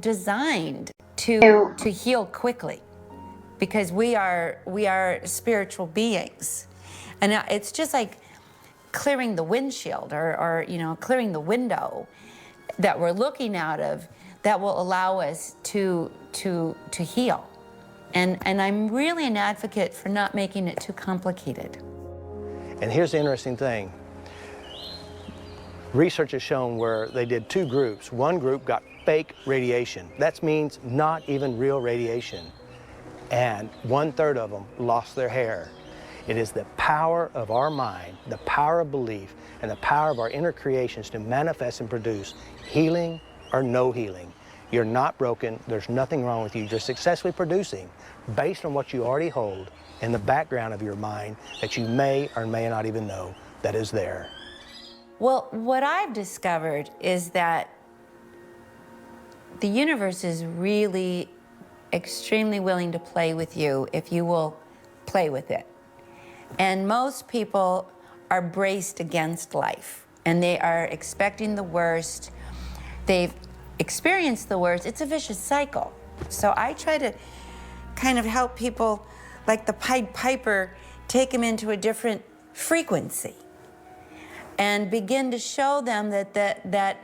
designed to heal quickly, because we are spiritual beings. And it's just like clearing the windshield or clearing the window that we're looking out of that will allow us to heal. And I'm really an advocate for not making it too complicated. And here's the interesting thing. Research has shown where they did two groups. One group got fake radiation. That means not even real radiation. And 1/3 of them lost their hair. It is the power of our mind, the power of belief, and the power of our inner creations to manifest and produce healing or no healing. You're not broken, there's nothing wrong with you. You're successfully producing based on what you already hold in the background of your mind that you may or may not even know that is there. Well, what I've discovered is that the universe is really extremely willing to play with you if you will play with it. And most people are braced against life, and they are expecting the worst. They've experienced the worst. It's a vicious cycle. So I try to kind of help people, like the Pied Piper, take them into a different frequency and begin to show them that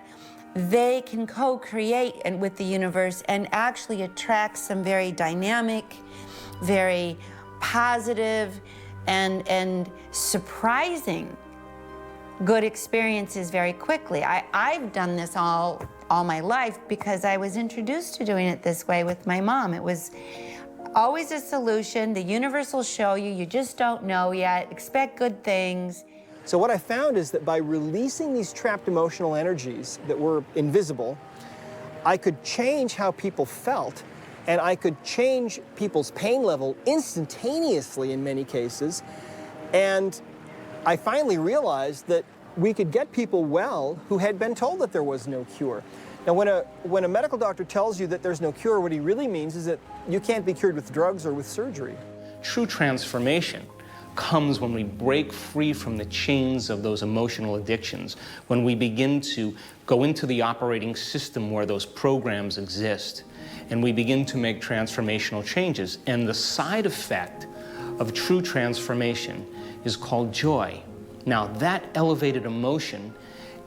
they can co-create with the universe and actually attract some very dynamic, very positive, and surprising good experiences very quickly. I've done this all my life because I was introduced to doing it this way with my mom. It was always a solution. The universe will show you. You just don't know yet. Expect good things. So what I found is that by releasing these trapped emotional energies that were invisible, I could change how people felt, and I could change people's pain level instantaneously in many cases. And I finally realized that we could get people well who had been told that there was no cure. Now, when a medical doctor tells you that there's no cure, what he really means is that you can't be cured with drugs or with surgery. True transformation comes when we break free from the chains of those emotional addictions, when we begin to go into the operating system where those programs exist, and we begin to make transformational changes. And the side effect of true transformation is called joy. Now, that elevated emotion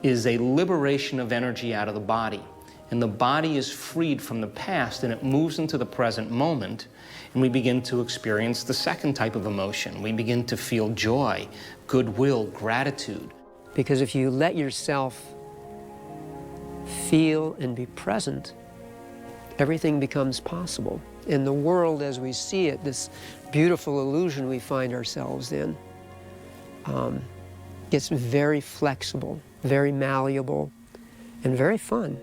is a liberation of energy out of the body. And the body is freed from the past, and it moves into the present moment, and we begin to experience the second type of emotion. We begin to feel joy, goodwill, gratitude. Because if you let yourself feel and be present, everything becomes possible. In the world as we see it, this beautiful illusion we find ourselves in, gets very flexible, very malleable, and very fun.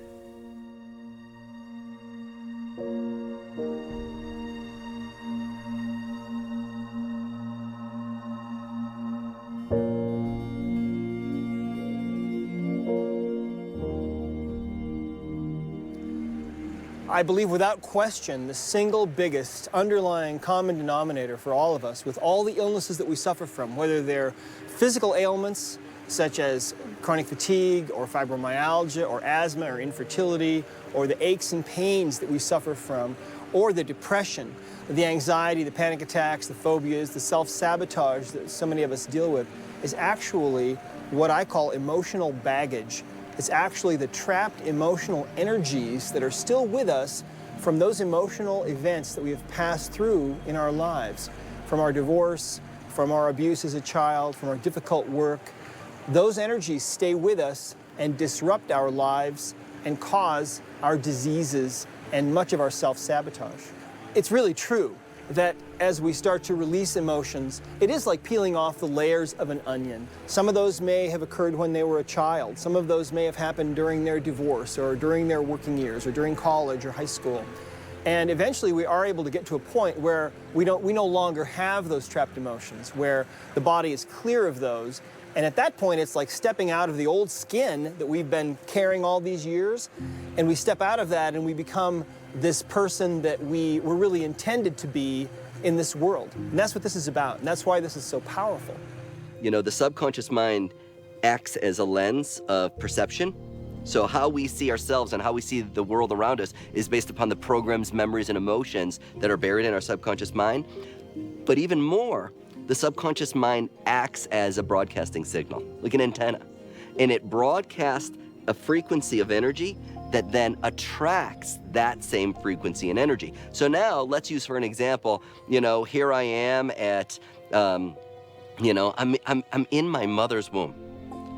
I believe without question the single biggest underlying common denominator for all of us, with all the illnesses that we suffer from, whether they're physical ailments such as chronic fatigue or fibromyalgia or asthma or infertility, or the aches and pains that we suffer from, or the depression, the anxiety, the panic attacks, the phobias, the self-sabotage that so many of us deal with, is actually what I call emotional baggage. It's actually the trapped emotional energies that are still with us from those emotional events that we have passed through in our lives, from our divorce, from our abuse as a child, from our difficult work. Those energies stay with us and disrupt our lives and cause our diseases and much of our self-sabotage. It's really true that as we start to release emotions, it is like peeling off the layers of an onion. Some of those may have occurred when they were a child. Some of those may have happened during their divorce or during their working years or during college or high school. And eventually we are able to get to a point where we no longer have those trapped emotions, where the body is clear of those. And at that point, it's like stepping out of the old skin that we've been carrying all these years, and we step out of that and we become this person that we were really intended to be in this world. And that's what this is about, and that's why this is so powerful. You know, the subconscious mind acts as a lens of perception. So how we see ourselves and how we see the world around us is based upon the programs, memories, and emotions that are buried in our subconscious mind. But even more, the subconscious mind acts as a broadcasting signal, like an antenna. And it broadcasts a frequency of energy that then attracts that same frequency and energy. So now let's use for an example, you know, here I am at, you know, I'm in my mother's womb.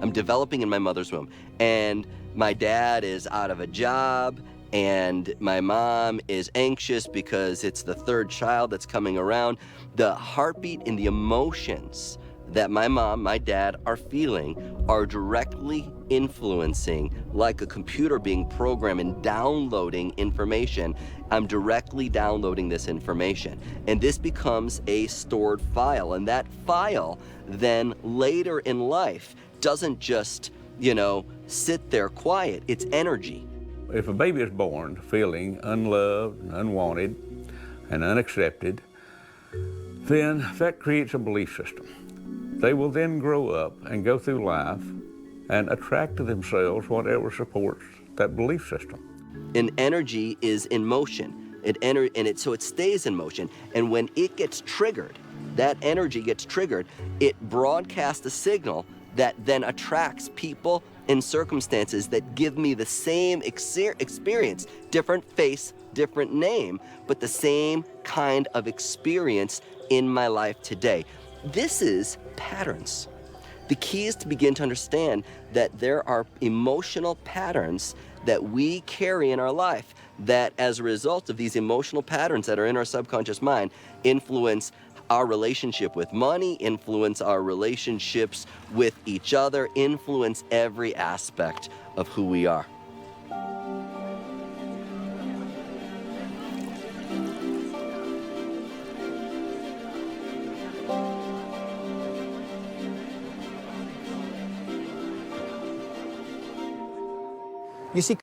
I'm developing in my mother's womb. And my dad is out of a job, and my mom is anxious because it's the third child that's coming around. The heartbeat and the emotions that my mom, my dad are feeling are directly influencing, like a computer being programmed and downloading information. I'm directly downloading this information. And this becomes a stored file. And that file then later in life doesn't just, you know, sit there quiet. It's energy. If a baby is born feeling unloved, unwanted, and unaccepted, then that creates a belief system. They will then grow up and go through life and attract to themselves whatever supports that belief system. And energy is in motion. So it stays in motion. And when it gets triggered, that energy gets triggered, it broadcasts a signal that then attracts people and circumstances that give me the same experience, different face, different name, but the same kind of experience in my life today. This is patterns. The key is to begin to understand that there are emotional patterns that we carry in our life that, as a result of these emotional patterns that are in our subconscious mind, influence our relationship with money, influence our relationships with each other, influence every aspect of who we are. You see,